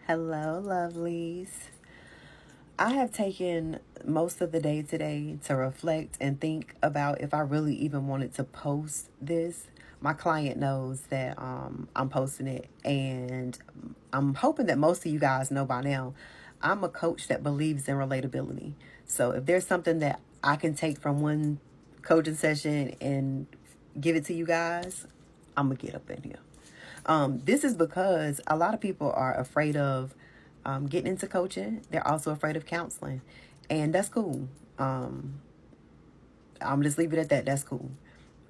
Hello, lovelies. I have taken most of the day today to reflect and think about if I really even wanted to post this. My client knows that I'm posting it, and I'm hoping that most of you guys know by now. I'm a coach that believes in relatability. So if there's something that I can take from one coaching session and give it to you guys, I'm gonna get up in here. This is because a lot of people are afraid of getting into coaching. They're also afraid of counseling, and that's cool. I'm just leave it at that. That's cool.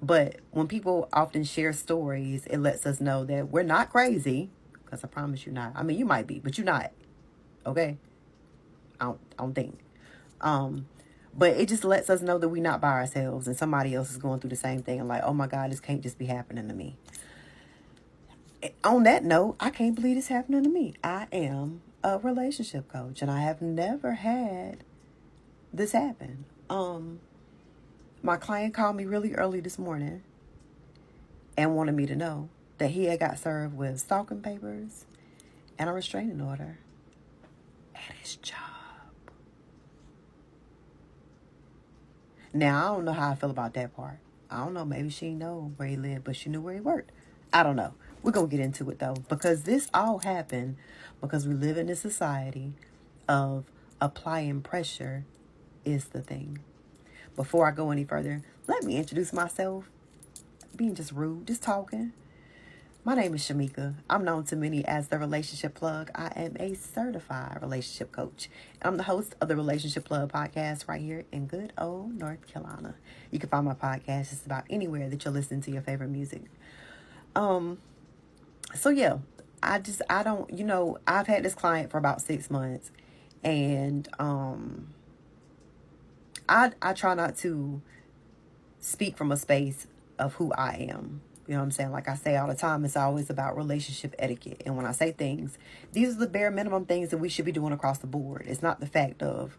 But when people often share stories, it lets us know that we're not crazy. Because I promise you're not. I mean, you might be, but you're not. Okay. I don't think. Um, but it just lets us know that we're not by ourselves, and somebody else is going through the same thing. And like, oh my God, this can't just be happening to me. On that note, I can't believe this happening to me. I am a relationship coach, and I have never had this happen. My client called me really early this morning and wanted me to know that he had got served with stalking papers and a restraining order at his job. Now, I don't know how I feel about that part. I don't know. Maybe she didn't know where he lived, but she knew where he worked. I don't know. We're going to get into it, though, because this all happened because we live in a society of applying pressure is the thing. Before I go any further, let me introduce myself. Being just rude, just talking. My name is Shamika. I'm known to many as the Relationship Plug. I am a certified relationship coach. I'm the host of the Relationship Plug podcast right here in good old North Carolina. You can find my podcast just about anywhere that you're listening to your favorite music. So yeah, I don't, I've had this client for about 6 months, and I try not to speak from a space of who I am. You know what I'm saying? Like I say all the time, it's always about relationship etiquette. And when I say things, these are the bare minimum things that we should be doing across the board. It's not the fact of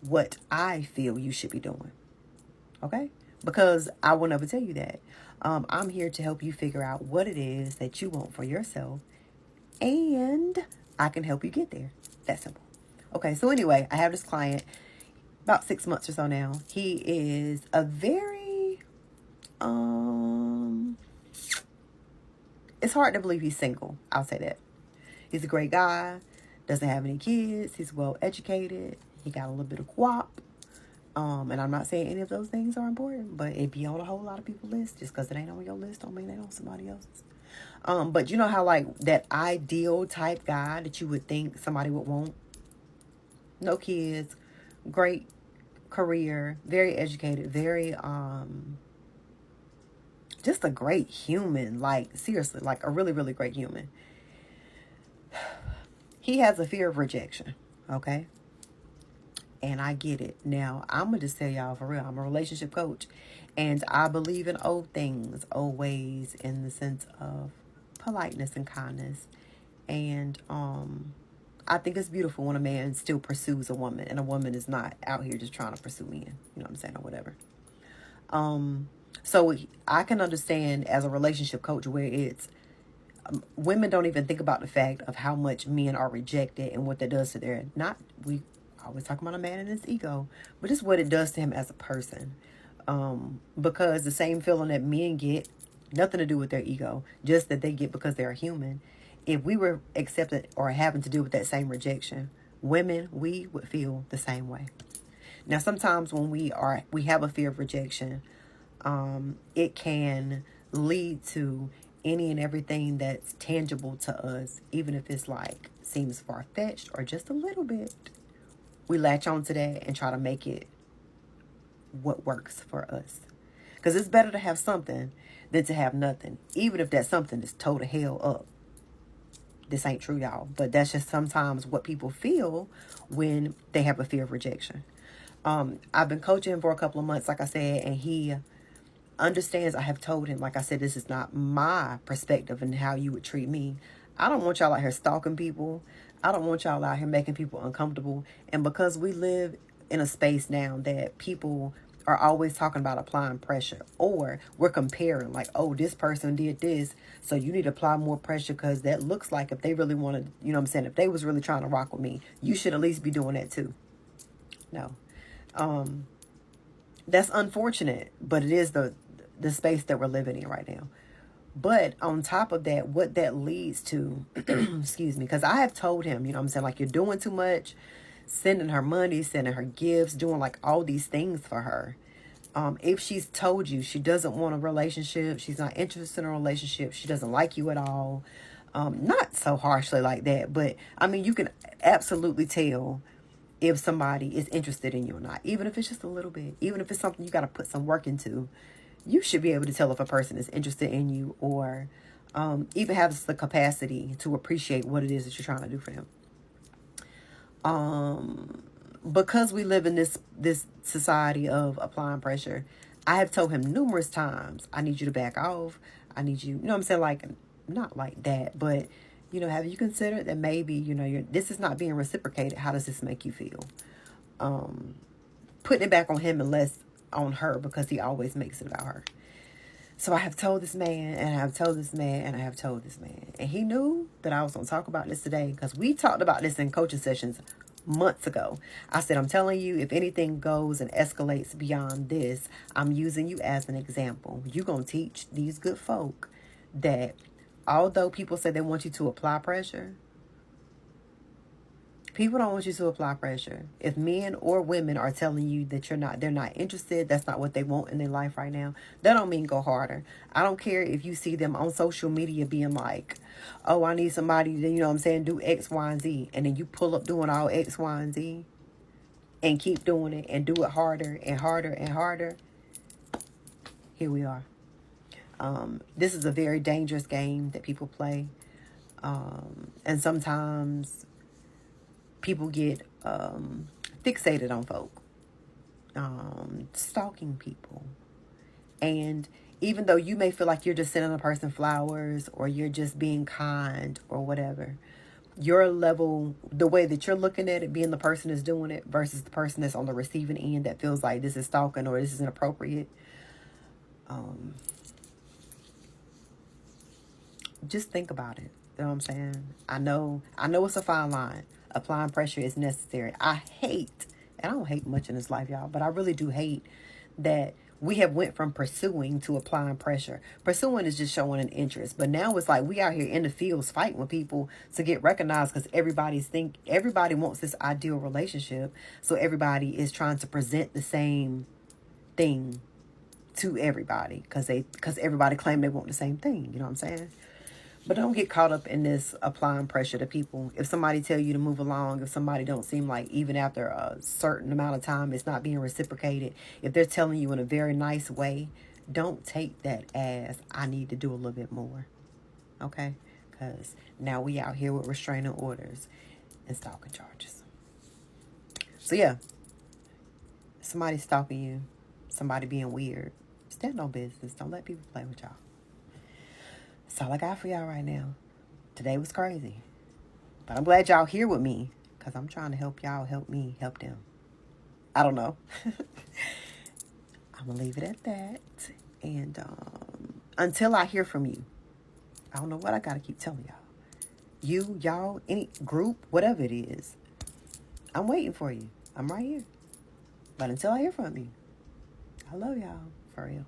what I feel you should be doing. Okay? Because I will never tell you that. I'm here to help you figure out what it is that you want for yourself, and I can help you get there. That's simple. Okay, so anyway, I have this client about 6 months or so now. He is a very it's hard to believe he's single. I'll say that. He's a great guy, doesn't have any kids, he's well educated, he got a little bit of guap. And I'm not saying any of those things are important, but it be on a whole lot of people's list. Just because it ain't on your list don't mean it ain't on somebody else's. But you know how like that ideal type guy that you would think somebody would want? No kids, great career, very educated, very just a great human. Like seriously, like a really, really great human. He has a fear of rejection, okay? And I get it. Now, I'm going to just tell y'all for real, I'm a relationship coach. And I believe in old things, old ways, in the sense of politeness and kindness. And I think it's beautiful when a man still pursues a woman, and a woman is not out here just trying to pursue men. You know what I'm saying? Or whatever. So I can understand as a relationship coach where it's women don't even think about the fact of how much men are rejected and what that does to their we always talk about a man and his ego, but it's what it does to him as a person. Because the same feeling that men get, nothing to do with their ego, just that they get because they're human. If we were accepted or having to deal with that same rejection, women, we would feel the same way. Now, sometimes when we have a fear of rejection, it can lead to any and everything that's tangible to us, even if it's like seems far-fetched or just a little bit. We latch on to that and try to make it what works for us. Because it's better to have something than to have nothing, even if that something is total hell up. This ain't true, y'all, but that's just sometimes what people feel when they have a fear of rejection. I've been coaching him for a couple of months, like I said, and he understands. I have told him, like I said, this is not my perspective and how you would treat me. I don't want y'all out here stalking people. I don't want y'all out here making people uncomfortable. And because we live in a space now that people are always talking about applying pressure, or we're comparing like, oh, this person did this, so you need to apply more pressure because that looks like if they really wanted, you know what I'm saying, if they was really trying to rock with me, you should at least be doing that too. No. That's unfortunate, but it is the space that we're living in right now. But on top of that, what that leads to, excuse me, because I have told him, you know what I'm saying, like, you're doing too much, sending her money, sending her gifts, doing like all these things for her. If she's told you she doesn't want a relationship, she's not interested in a relationship, she doesn't like you at all, not so harshly like that, but I mean, you can absolutely tell if somebody is interested in you or not, even if it's just a little bit, even if it's something you got to put some work into. You should be able to tell if a person is interested in you, or even has the capacity to appreciate what it is that you're trying to do for them. Because we live in this society of applying pressure, I have told him numerous times, I need you to back off. I need you, you know what I'm saying? Like, not like that, but, you know, have you considered that maybe, you know, this is not being reciprocated? How does this make you feel? Putting it back on him and less on her, because he always makes it about her. So I have told this man, and I have told this man, and I have told this man. And he knew that I was going to talk about this today, because we talked about this in coaching sessions months ago. I said, I'm telling you, if anything goes and escalates beyond this, I'm using you as an example. You're going to teach these good folk that although people say they want you to apply pressure, people don't want you to apply pressure. If men or women are telling you that they're not interested, that's not what they want in their life right now, that don't mean go harder. I don't care if you see them on social media being like, oh, I need somebody to, you know what I'm saying, do X, Y, and Z. And then you pull up doing all X, Y, and Z and keep doing it and do it harder and harder and harder. Here we are. This is a very dangerous game that people play. And sometimes people get fixated on folk, stalking people. And even though you may feel like you're just sending a person flowers, or you're just being kind or whatever, your level, the way that you're looking at it, being the person that's doing it versus the person that's on the receiving end that feels like this is stalking or this is inappropriate. Just think about it. You know what I'm saying? I know it's a fine line. Applying pressure is necessary. I hate, and I don't hate much in this life, y'all, but I really do hate that we have went from pursuing to applying pressure. Pursuing is just showing an interest, but now it's like we out here in the fields fighting with people to get recognized, because everybody wants this ideal relationship, so everybody is trying to present the same thing to everybody because everybody claim they want the same thing. You know what I'm saying? But don't get caught up in this applying pressure to people. If somebody tell you to move along, if somebody don't seem like, even after a certain amount of time, it's not being reciprocated, if they're telling you in a very nice way, don't take that as, I need to do a little bit more. Okay? Because now we out here with restraining orders and stalking charges. So yeah, somebody stalking you, somebody being weird, stand on business. Don't let people play with y'all. That's all I got for y'all right now. Today was crazy. But I'm glad y'all here with me, because I'm trying to help y'all help me help them. I don't know. I'm going to leave it at that. And until I hear from you, I don't know what I got to keep telling y'all. Y'all, any group, whatever it is, I'm waiting for you. I'm right here. But until I hear from you, I love y'all. For real.